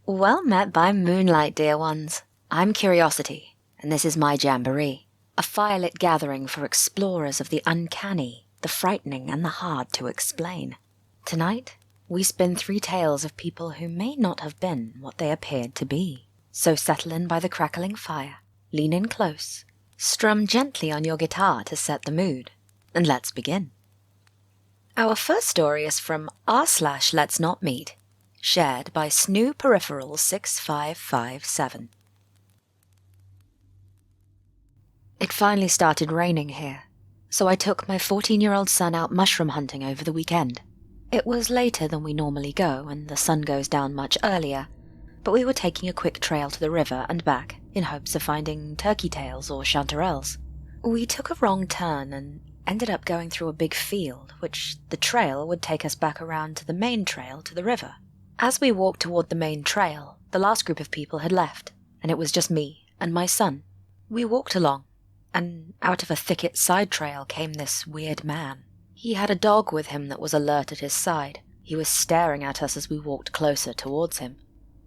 Well met by moonlight, dear ones. I'm Curiosity, and this is my jamboree, a firelit gathering for explorers of the uncanny, the frightening, and the hard to explain. Tonight, we spin 3 tales of people who may not have been what they appeared to be. So settle in by the crackling fire, lean in close, strum gently on your guitar to set the mood, and let's begin. Our first story is from r/Let's Not Meet, shared by Snoo Peripherals 6557. It finally started raining here, so I took my 14-year-old son out mushroom hunting over the weekend. It was later than we normally go, and the sun goes down much earlier, but we were taking a quick trail to the river and back in hopes of finding turkey tails or chanterelles. We took a wrong turn and ended up going through a big field, which the trail would take us back around to the main trail to the river. As we walked toward the main trail, the last group of people had left, and it was just me and my son. We walked along, and out of a thicket side trail came this weird man. He had a dog with him that was alert at his side. He was staring at us as we walked closer towards him.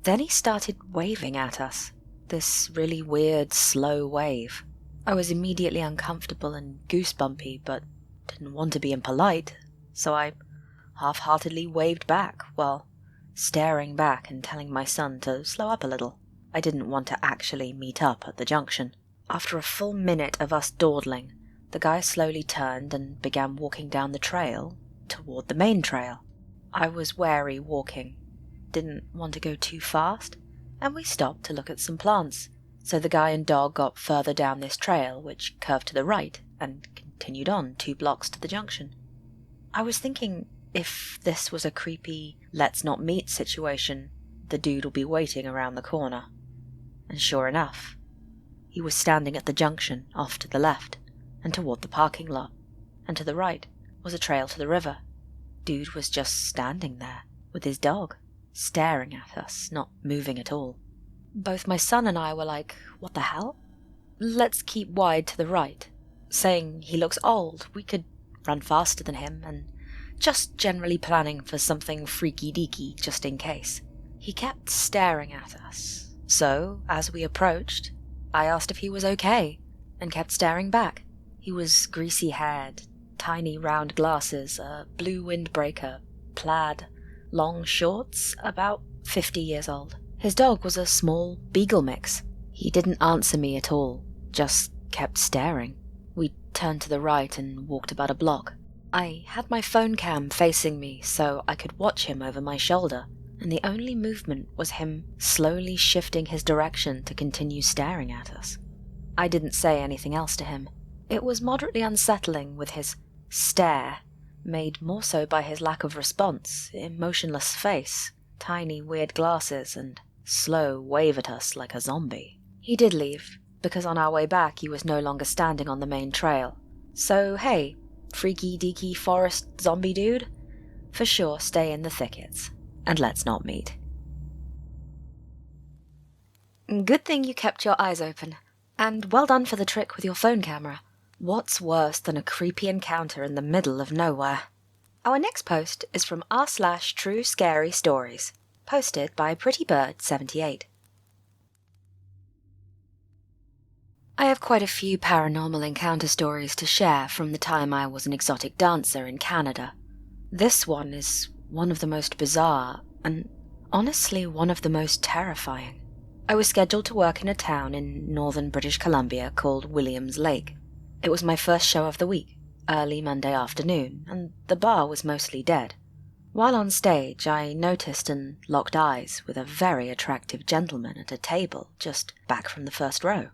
Then he started waving at us, this really weird, slow wave. I was immediately uncomfortable and goosebumpy, but didn't want to be impolite, so I half-heartedly waved back, while staring back and telling my son to slow up a little. I didn't want to actually meet up at the junction. After a full minute of us dawdling, the guy slowly turned and began walking down the trail toward the main trail. I was wary walking, didn't want to go too fast, and we stopped to look at some plants, so the guy and dog got further down this trail, which curved to the right and continued on 2 blocks to the junction. I was thinking, if this was a creepy let's not meet situation, the dude will be waiting around the corner. And sure enough, he was standing at the junction off to the left and toward the parking lot, and to the right was a trail to the river. Dude was just standing there with his dog, staring at us, not moving at all. Both my son and I were like, what the hell? Let's keep wide to the right, saying he looks old, we could run faster than him, and just generally planning for something freaky-deaky just in case. He kept staring at us, so as we approached, I asked if he was okay, and kept staring back. He was greasy-haired, tiny round glasses, a blue windbreaker, plaid, long shorts, about 50 years old. His dog was a small beagle mix. He didn't answer me at all, just kept staring. We turned to the right and walked about a block. I had my phone cam facing me so I could watch him over my shoulder, and the only movement was him slowly shifting his direction to continue staring at us. I didn't say anything else to him. It was moderately unsettling with his stare, made more so by his lack of response, emotionless face, tiny weird glasses, and slow wave at us like a zombie. He did leave, because on our way back he was no longer standing on the main trail. So hey, freaky-deaky forest zombie dude, for sure stay in the thickets, and let's not meet. Good thing you kept your eyes open, and well done for the trick with your phone camera. What's worse than a creepy encounter in the middle of nowhere? Our next post is from r/True Scary Stories, posted by PrettyBird78. I have quite a few paranormal encounter stories to share from the time I was an exotic dancer in Canada. This one is one of the most bizarre, and honestly one of the most terrifying. I was scheduled to work in a town in northern British Columbia called Williams Lake. It was my first show of the week, early Monday afternoon, and the bar was mostly dead. While on stage, I noticed and locked eyes with a very attractive gentleman at a table just back from the first row.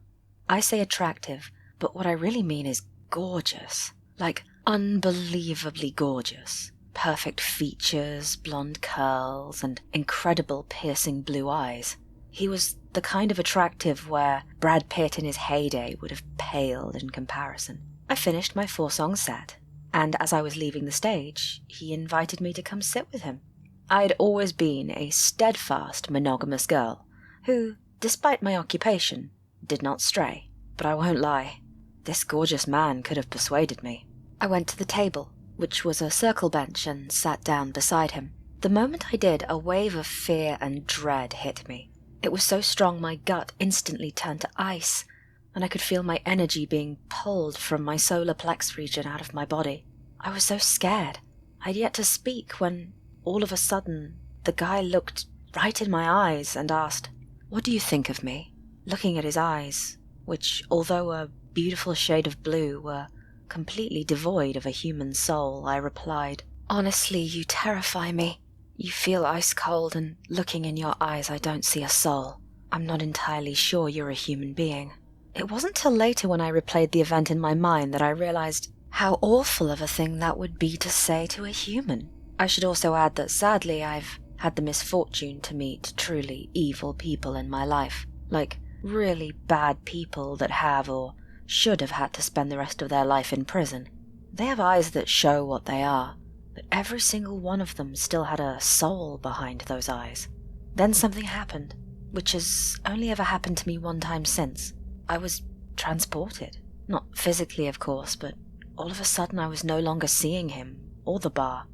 I say attractive, but what I really mean is gorgeous. Like, unbelievably gorgeous. Perfect features, blonde curls, and incredible piercing blue eyes. He was the kind of attractive where Brad Pitt in his heyday would have paled in comparison. I finished my 4-song set, and as I was leaving the stage, he invited me to come sit with him. I'd always been a steadfast monogamous girl, who, despite my occupation, did not stray. But I won't lie, this gorgeous man could have persuaded me. I went to the table, which was a circle bench, and sat down beside him. The moment I did, a wave of fear and dread hit me. It was so strong my gut instantly turned to ice, and I could feel my energy being pulled from my solar plex region out of my body. I was so scared. I'd yet to speak when, all of a sudden, the guy looked right in my eyes and asked, "What do you think of me?" Looking at his eyes, which, although a beautiful shade of blue, were completely devoid of a human soul, I replied, "Honestly, you terrify me. You feel ice cold, and looking in your eyes I don't see a soul. I'm not entirely sure you're a human being." It wasn't till later when I replayed the event in my mind that I realized how awful of a thing that would be to say to a human. I should also add that sadly I've had the misfortune to meet truly evil people in my life, like really bad people that have or should have had to spend the rest of their life in prison. They have eyes that show what they are, but every single one of them still had a soul behind those eyes. Then something happened, which has only ever happened to me one time since. I was transported. Not physically, of course, but all of a sudden I was no longer seeing him or the bar.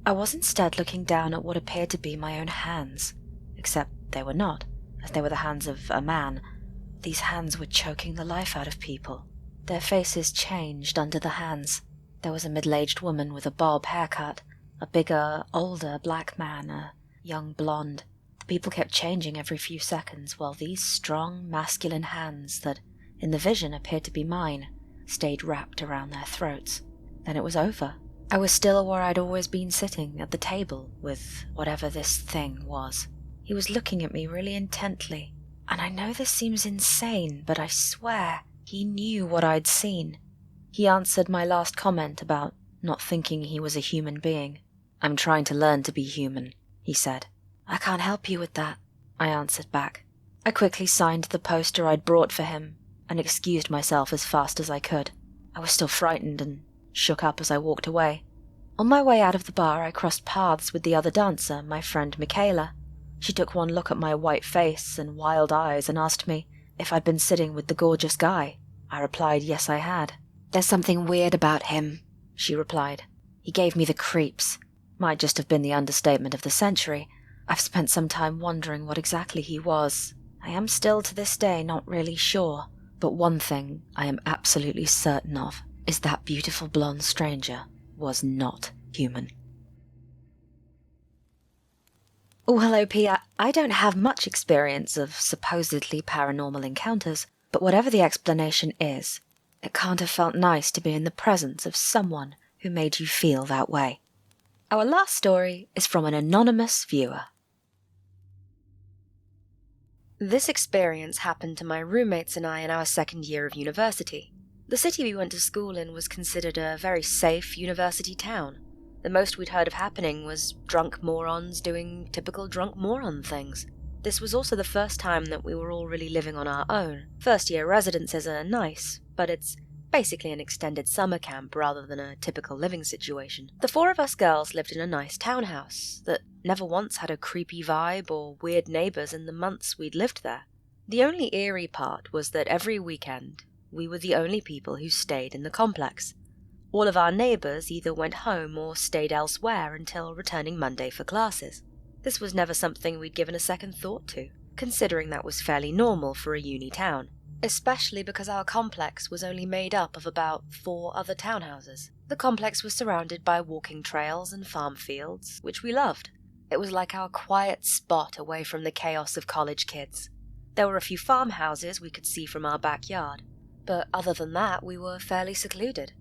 I was instead looking down at what appeared to be my own hands, except they were not, as they were the hands of a man. These hands were choking the life out of people. Their faces changed under the hands. There was a middle-aged woman with a bob haircut, a bigger, older black man, a young blonde. The people kept changing every few seconds, while these strong, masculine hands that, in the vision, appeared to be mine, stayed wrapped around their throats. Then it was over. I was still where I'd always been sitting, at the table, with whatever this thing was. He was looking at me really intently, and I know this seems insane, but I swear he knew what I'd seen. He answered my last comment about not thinking he was a human being. "I'm trying to learn to be human," he said. "I can't help you with that," I answered back. I quickly signed the poster I'd brought for him and excused myself as fast as I could. I was still frightened and shook up as I walked away. On my way out of the bar, I crossed paths with the other dancer, my friend Michaela. She took one look at my white face and wild eyes and asked me if I'd been sitting with the gorgeous guy. I replied yes, I had. "There's something weird about him," she replied. "He gave me the creeps." Might just have been the understatement of the century. I've spent some time wondering what exactly he was. I am still to this day not really sure. But one thing I am absolutely certain of is that beautiful blonde stranger was not human. Oh, hello, P. I don't have much experience of supposedly paranormal encounters, but whatever the explanation is, it can't have felt nice to be in the presence of someone who made you feel that way. Our last story is from an anonymous viewer. This experience happened to my roommates and I in our second year of university. The city we went to school in was considered a very safe university town. The most we'd heard of happening was drunk morons doing typical drunk moron things. This was also the first time that we were all really living on our own. First-year residences are nice, but it's basically an extended summer camp rather than a typical living situation. The four of us girls lived in a nice townhouse that never once had a creepy vibe or weird neighbors in the months we'd lived there. The only eerie part was that every weekend we were the only people who stayed in the complex. All of our neighbors either went home or stayed elsewhere until returning Monday for classes. This was never something we'd given a second thought to, considering that was fairly normal for a uni town, especially because our complex was only made up of about 4 other townhouses. The complex was surrounded by walking trails and farm fields, which we loved. It was like our quiet spot away from the chaos of college kids. There were a few farmhouses we could see from our backyard, but other than that, we were fairly secluded.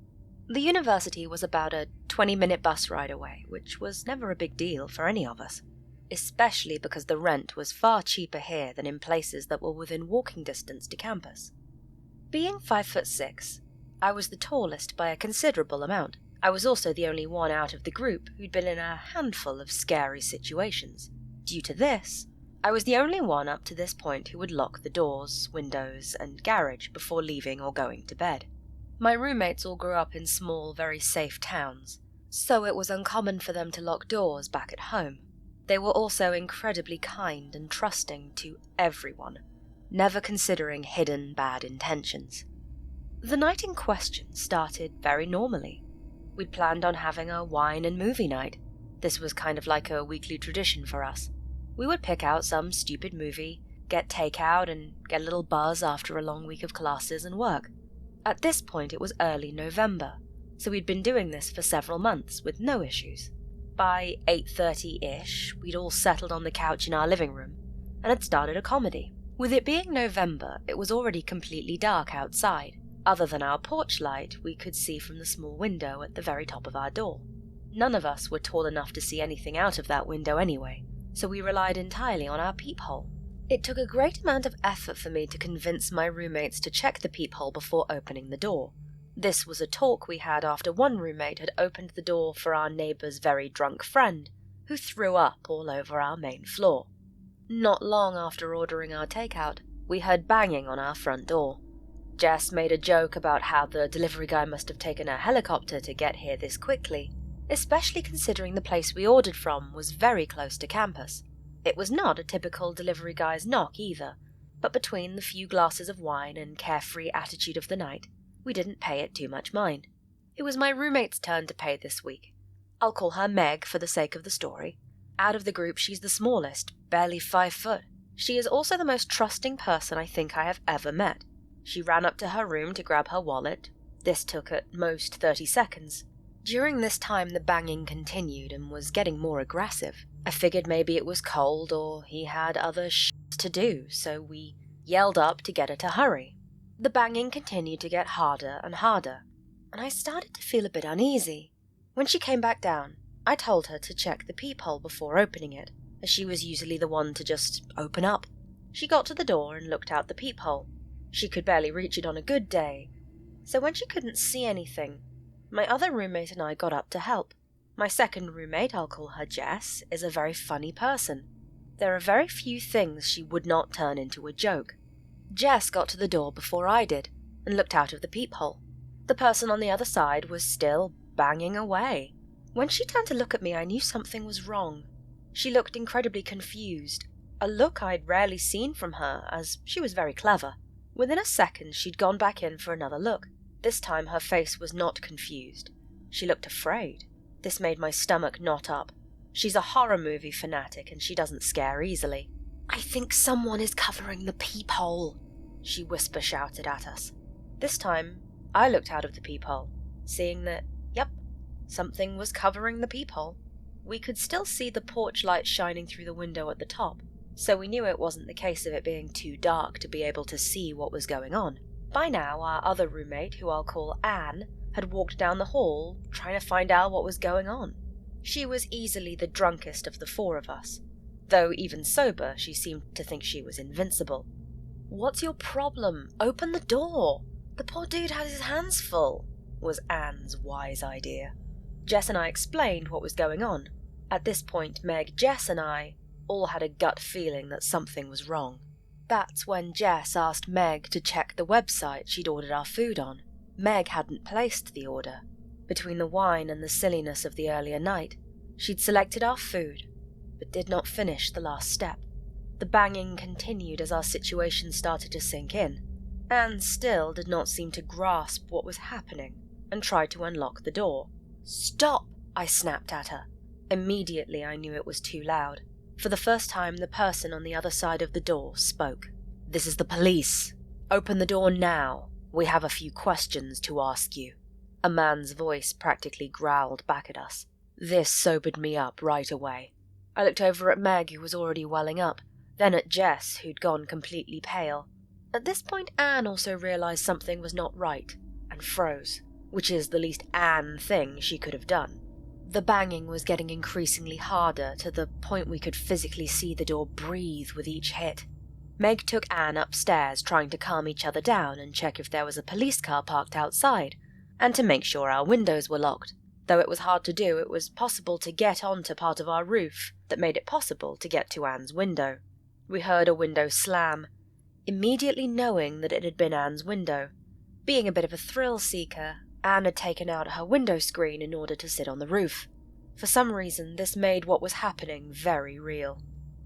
The university was about a 20-minute bus ride away, which was never a big deal for any of us, especially because the rent was far cheaper here than in places that were within walking distance to campus. Being 5'6", I was the tallest by a considerable amount. I was also the only one out of the group who'd been in a handful of scary situations. Due to this, I was the only one up to this point who would lock the doors, windows, and garage before leaving or going to bed. My roommates all grew up in small, very safe towns, so it was uncommon for them to lock doors back at home. They were also incredibly kind and trusting to everyone, never considering hidden bad intentions. The night in question started very normally. We'd planned on having a wine and movie night. This was kind of like a weekly tradition for us. We would pick out some stupid movie, get takeout, and get a little buzz after a long week of classes and work. At this point, it was early November, so we'd been doing this for several months with no issues. By 8:30-ish, we'd all settled on the couch in our living room and had started a comedy. With it being November, it was already completely dark outside. Other than our porch light, we could see from the small window at the very top of our door. None of us were tall enough to see anything out of that window anyway, so we relied entirely on our peephole. It took a great amount of effort for me to convince my roommates to check the peephole before opening the door. This was a talk we had after one roommate had opened the door for our neighbour's very drunk friend, who threw up all over our main floor. Not long after ordering our takeout, we heard banging on our front door. Jess made a joke about how the delivery guy must have taken a helicopter to get here this quickly, especially considering the place we ordered from was very close to campus. It was not a typical delivery guy's knock either, but between the few glasses of wine and carefree attitude of the night, we didn't pay it too much mind. It was my roommate's turn to pay this week. I'll call her Meg for the sake of the story. Out of the group, she's the smallest, barely 5 foot. She is also the most trusting person I think I have ever met. She ran up to her room to grab her wallet. This took at most 30 seconds. During this time, the banging continued and was getting more aggressive. I figured maybe it was cold or he had other shit to do, so we yelled up to get her to hurry. The banging continued to get harder and harder, and I started to feel a bit uneasy. When she came back down, I told her to check the peephole before opening it, as she was usually the one to just open up. She got to the door and looked out the peephole. She could barely reach it on a good day, so when she couldn't see anything, my other roommate and I got up to help. My second roommate, I'll call her Jess, is a very funny person. There are very few things she would not turn into a joke. Jess got to the door before I did, and looked out of the peephole. The person on the other side was still banging away. When she turned to look at me, I knew something was wrong. She looked incredibly confused, a look I'd rarely seen from her, as she was very clever. Within a second, she'd gone back in for another look. This time her face was not confused. She looked afraid. This made my stomach knot up. She's a horror movie fanatic and she doesn't scare easily. "I think someone is covering the peephole," she whisper-shouted at us. This time, I looked out of the peephole, seeing that, yep, something was covering the peephole. We could still see the porch light shining through the window at the top, so we knew it wasn't the case of it being too dark to be able to see what was going on. By now, our other roommate, who I'll call Anne, had walked down the hall, trying to find out what was going on. She was easily the drunkest of the 4 of us. Though even sober, she seemed to think she was invincible. "What's your problem? Open the door! The poor dude has his hands full," was Anne's wise idea. Jess and I explained what was going on. At this point, Meg, Jess and I all had a gut feeling that something was wrong. That's when Jess asked Meg to check the website she'd ordered our food on. Meg hadn't placed the order. Between the wine and the silliness of the earlier night, she'd selected our food, but did not finish the last step. The banging continued as our situation started to sink in. Anne still did not seem to grasp what was happening and tried to unlock the door. "Stop!" I snapped at her. Immediately I knew it was too loud. For the first time, the person on the other side of the door spoke. "This is the police. Open the door now. We have a few questions to ask you." A man's voice practically growled back at us. This sobered me up right away. I looked over at Meg, who was already welling up, then at Jess, who'd gone completely pale. At this point, Anne also realized something was not right, and froze, which is the least Anne thing she could have done. The banging was getting increasingly harder, to the point we could physically see the door breathe with each hit. Meg took Anne upstairs, trying to calm each other down and check if there was a police car parked outside, and to make sure our windows were locked. Though it was hard to do, it was possible to get onto part of our roof that made it possible to get to Anne's window. We heard a window slam, immediately knowing that it had been Anne's window. Being a bit of a thrill-seeker, Anne had taken out her window screen in order to sit on the roof. For some reason, this made what was happening very real.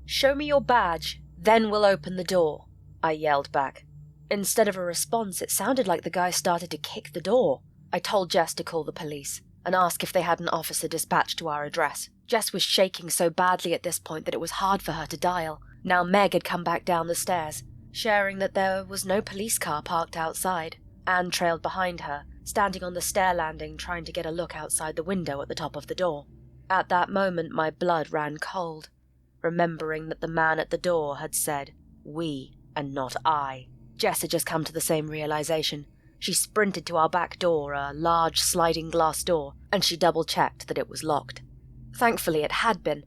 "Show me your badge, then we'll open the door," I yelled back. Instead of a response, it sounded like the guy started to kick the door. I told Jess to call the police, and ask if they had an officer dispatched to our address. Jess was shaking so badly at this point that it was hard for her to dial. Now Meg had come back down the stairs, sharing that there was no police car parked outside. Anne trailed behind her, standing on the stair landing trying to get a look outside the window at the top of the door. At that moment my blood ran cold, remembering that the man at the door had said, "we," and not "I." Jess had just come to the same realization. She sprinted to our back door, a large sliding glass door, and she double-checked that it was locked. Thankfully it had been.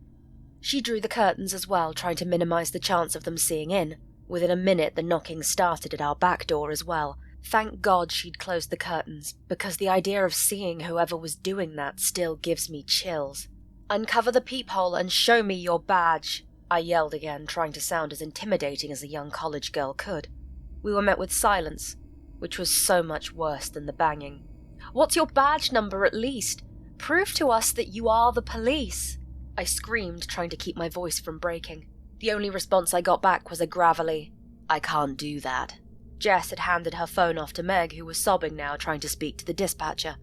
She drew the curtains as well, trying to minimize the chance of them seeing in. Within a minute the knocking started at our back door as well. Thank God she'd closed the curtains, because the idea of seeing whoever was doing that still gives me chills. "Uncover the peephole and show me your badge," I yelled again, trying to sound as intimidating as a young college girl could. We were met with silence, which was so much worse than the banging. "What's your badge number at least? Prove to us that you are the police," I screamed, trying to keep my voice from breaking. The only response I got back was a gravelly, "I can't do that." Jess had handed her phone off to Meg, who was sobbing now, trying to speak to the dispatcher.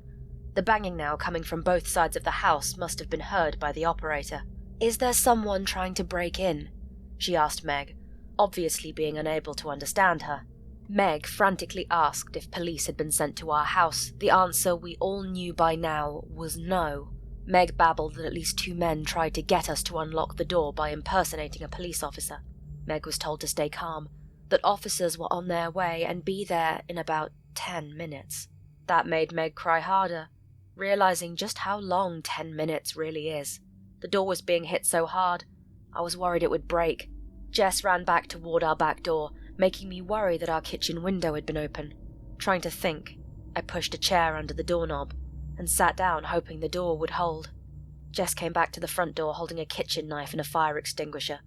The banging now, coming from both sides of the house, must have been heard by the operator. "Is there someone trying to break in?" she asked Meg, obviously being unable to understand her. Meg frantically asked if police had been sent to our house. The answer we all knew by now was no. Meg babbled that at least 2 men tried to get us to unlock the door by impersonating a police officer. Meg was told to stay calm, that officers were on their way and be there in about 10 minutes. That made Meg cry harder, realizing just how long 10 minutes really is. The door was being hit so hard, I was worried it would break. Jess ran back toward our back door, making me worry that our kitchen window had been open. Trying to think, I pushed a chair under the doorknob and sat down, hoping the door would hold. Jess came back to the front door holding a kitchen knife and a fire extinguisher,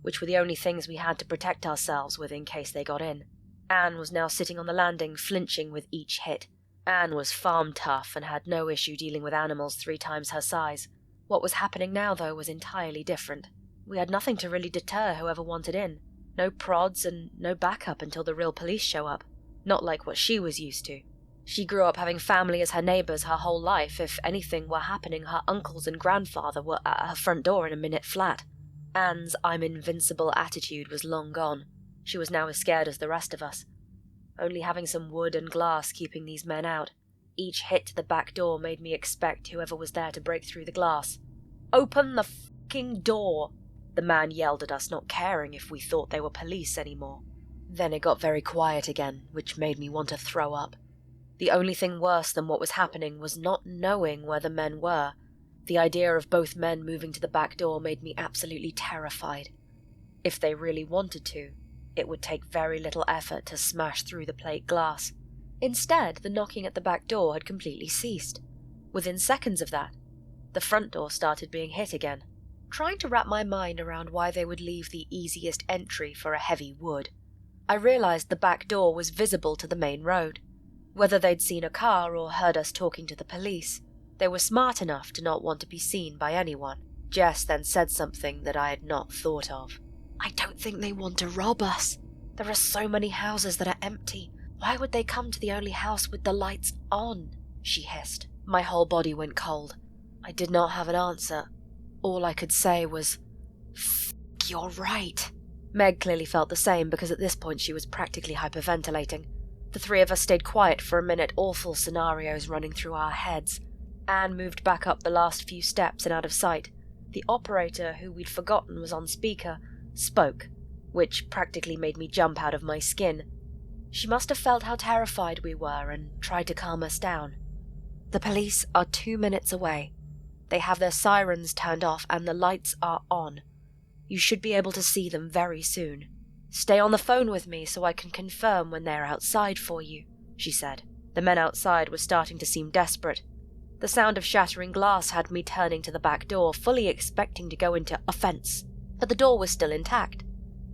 which were the only things we had to protect ourselves with in case they got in. Anne was now sitting on the landing, flinching with each hit. Anne was farm tough and had no issue dealing with animals 3 times her size. What was happening now, though, was entirely different. We had nothing to really deter whoever wanted in. No prods and no backup until the real police show up. Not like what she was used to. She grew up having family as her neighbours her whole life. If anything were happening, her uncles and grandfather were at her front door in a minute flat. Anne's "I'm invincible" attitude was long gone. She was now as scared as the rest of us. Only having some wood and glass keeping these men out. Each hit to the back door made me expect whoever was there to break through the glass. "Open the fucking door!" the man yelled at us, not caring if we thought they were police anymore. Then it got very quiet again, which made me want to throw up. The only thing worse than what was happening was not knowing where the men were. The idea of both men moving to the back door made me absolutely terrified. If they really wanted to, it would take very little effort to smash through the plate glass. Instead, the knocking at the back door had completely ceased. Within seconds of that, the front door started being hit again. Trying to wrap my mind around why they would leave the easiest entry for a heavy wood, I realized the back door was visible to the main road. Whether they'd seen a car or heard us talking to the police, they were smart enough to not want to be seen by anyone. Jess then said something that I had not thought of. "I don't think they want to rob us. There are so many houses that are empty. Why would they come to the only house with the lights on?" she hissed. My whole body went cold. I did not have an answer. All I could say was, "F***, you're right." Meg clearly felt the same because at this point she was practically hyperventilating. The 3 of us stayed quiet for a minute, awful scenarios running through our heads. Anne moved back up the last few steps and out of sight. The operator, who we'd forgotten was on speaker, spoke, which practically made me jump out of my skin. She must have felt how terrified we were and tried to calm us down. "The police are 2 minutes away. They have their sirens turned off and the lights are on. You should be able to see them very soon. Stay on the phone with me so I can confirm when they're outside for you," she said. The men outside were starting to seem desperate. The sound of shattering glass had me turning to the back door, fully expecting to go into offense. But the door was still intact.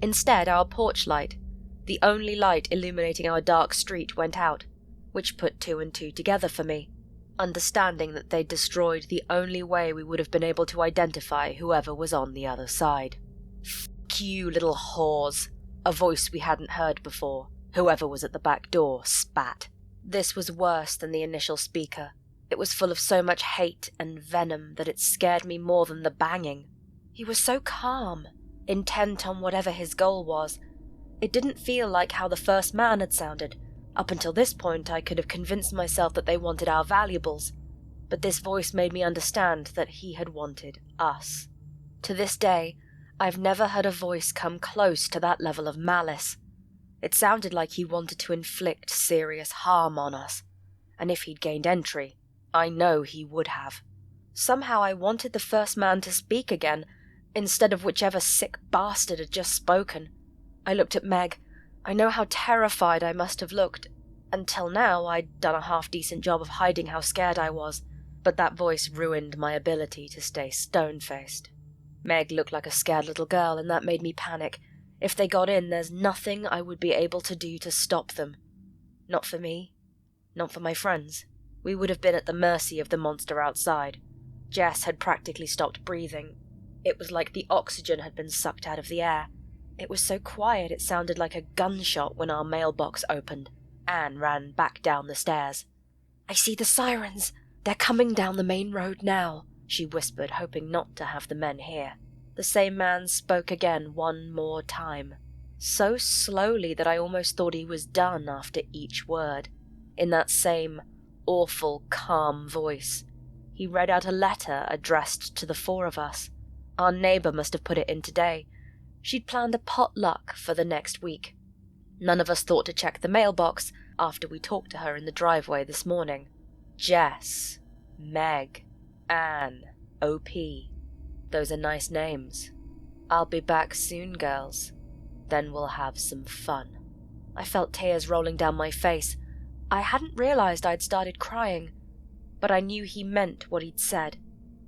Instead, our porch light, the only light illuminating our dark street, went out, which put 2 and 2 together for me, understanding that they'd destroyed the only way we would have been able to identify whoever was on the other side. "F*** you, little whores," a voice we hadn't heard before, whoever was at the back door, spat. This was worse than the initial speaker. It was full of so much hate and venom that it scared me more than the banging. He was so calm, intent on whatever his goal was. It didn't feel like how the first man had sounded. Up until this point, I could have convinced myself that they wanted our valuables, but this voice made me understand that he had wanted us. To this day, I've never heard a voice come close to that level of malice. It sounded like he wanted to inflict serious harm on us, and if he'd gained entry, I know he would have. Somehow I wanted the first man to speak again, instead of whichever sick bastard had just spoken. I looked at Meg. I know how terrified I must have looked. Until now, I'd done a half-decent job of hiding how scared I was, but that voice ruined my ability to stay stone-faced. Meg looked like a scared little girl, and that made me panic. If they got in, there's nothing I would be able to do to stop them. Not for me. Not for my friends. We would have been at the mercy of the monster outside. Jess had practically stopped breathing. It was like the oxygen had been sucked out of the air. It was so quiet it sounded like a gunshot when our mailbox opened. Anne ran back down the stairs. "I see the sirens. They're coming down the main road now," she whispered, hoping not to have the men hear. The same man spoke again one more time, so slowly that I almost thought he was done after each word. In that same awful, calm voice, he read out a letter addressed to the four of us. Our neighbor must have put it in today. She'd planned a potluck for the next week. None of us thought to check the mailbox after we talked to her in the driveway this morning. Jess, Meg, Anne, OP. Those are nice names. I'll be back soon, girls. Then we'll have some fun. I felt tears rolling down my face. I hadn't realized I'd started crying, but I knew he meant what he'd said.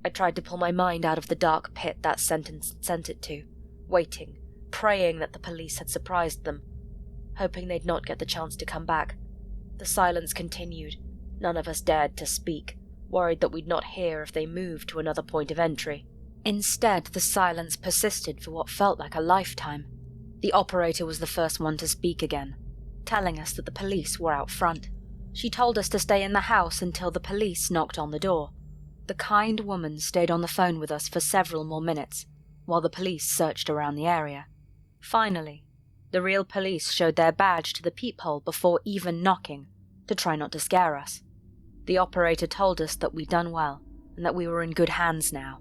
I tried to pull my mind out of the dark pit that sentence sent it to, waiting, praying that the police had surprised them, hoping they'd not get the chance to come back. The silence continued. None of us dared to speak, worried that we'd not hear if they moved to another point of entry. Instead, the silence persisted for what felt like a lifetime. The operator was the first one to speak again, telling us that the police were out front. She told us to stay in the house until the police knocked on the door. The kind woman stayed on the phone with us for several more minutes, while the police searched around the area. Finally, the real police showed their badge to the peephole before even knocking, to try not to scare us. The operator told us that we'd done well, and that we were in good hands now.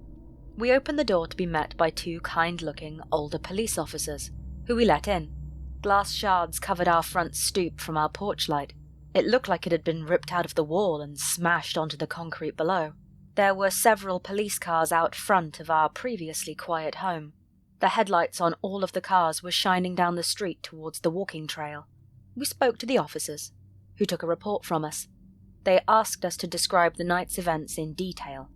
We opened the door to be met by two kind-looking, older police officers, who we let in. Glass shards covered our front stoop from our porch light. It looked like it had been ripped out of the wall and smashed onto the concrete below. There were several police cars out front of our previously quiet home. The headlights on all of the cars were shining down the street towards the walking trail. We spoke to the officers, who took a report from us. They asked us to describe the night's events in detail.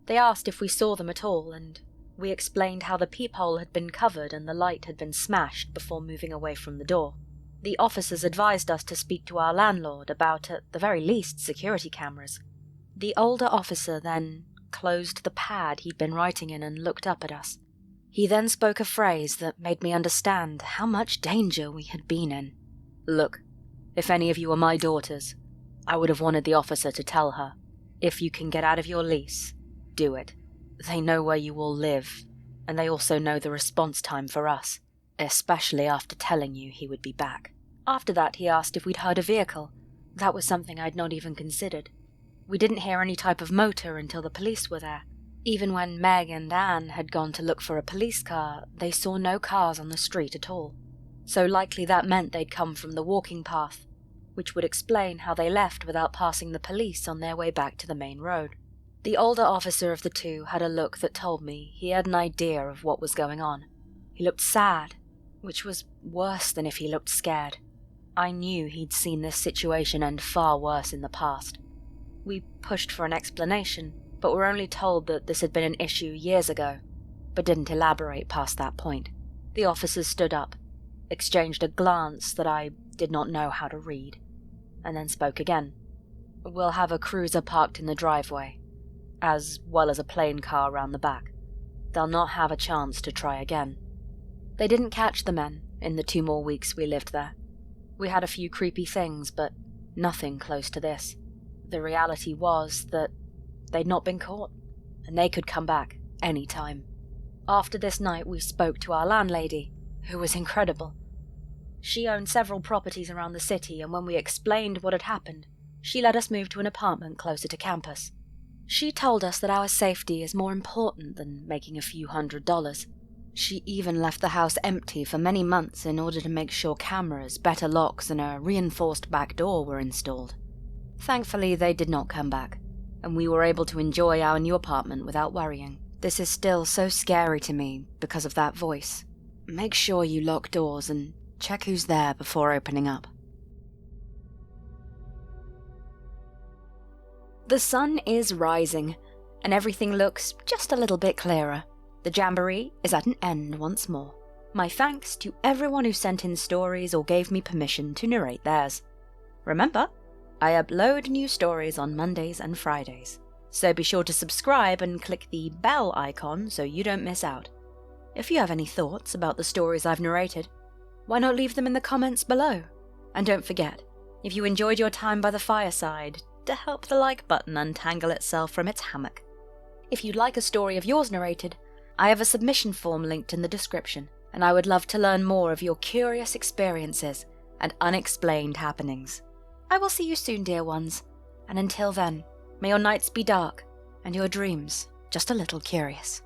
They asked if we saw them at all, and we explained how the peephole had been covered and the light had been smashed before moving away from the door. The officers advised us to speak to our landlord about, at the very least, security cameras. The older officer then closed the pad he'd been writing in and looked up at us. He then spoke a phrase that made me understand how much danger we had been in. "Look, if any of you are my daughters, I would have wanted the officer to tell her, if you can get out of your lease, do it. They know where you all live, and they also know the response time for us, especially after telling you he would be back." After that, he asked if we'd heard a vehicle. That was something I'd not even considered. We didn't hear any type of motor until the police were there. Even when Meg and Anne had gone to look for a police car, they saw no cars on the street at all. So likely that meant they'd come from the walking path, which would explain how they left without passing the police on their way back to the main road. The older officer of the two had a look that told me he had an idea of what was going on. He looked sad, which was worse than if he looked scared. I knew he'd seen this situation end far worse in the past. We pushed for an explanation, but were only told that this had been an issue years ago, but didn't elaborate past that point. The officers stood up, exchanged a glance that I did not know how to read, and then spoke again. "We'll have a cruiser parked in the driveway, as well as a plain car round the back. They'll not have a chance to try again." They didn't catch the men in the 2 more weeks we lived there. We had a few creepy things, but nothing close to this. The reality was that they'd not been caught, and they could come back any time. After this night, we spoke to our landlady, who was incredible. She owned several properties around the city, and when we explained what had happened, she let us move to an apartment closer to campus. She told us that our safety is more important than making a few $100s. She even left the house empty for many months in order to make sure cameras, better locks, and a reinforced back door were installed. Thankfully, they did not come back, and we were able to enjoy our new apartment without worrying. This is still so scary to me because of that voice. Make sure you lock doors and check who's there before opening up. The sun is rising, and everything looks just a little bit clearer. The jamboree is at an end once more. My thanks to everyone who sent in stories or gave me permission to narrate theirs. Remember, I upload new stories on Mondays and Fridays, so be sure to subscribe and click the bell icon so you don't miss out. If you have any thoughts about the stories I've narrated, why not leave them in the comments below? And don't forget, if you enjoyed your time by the fireside, to help the like button untangle itself from its hammock. If you'd like a story of yours narrated, I have a submission form linked in the description, and I would love to learn more of your curious experiences and unexplained happenings. I will see you soon, dear ones, and until then, may your nights be dark and your dreams just a little curious.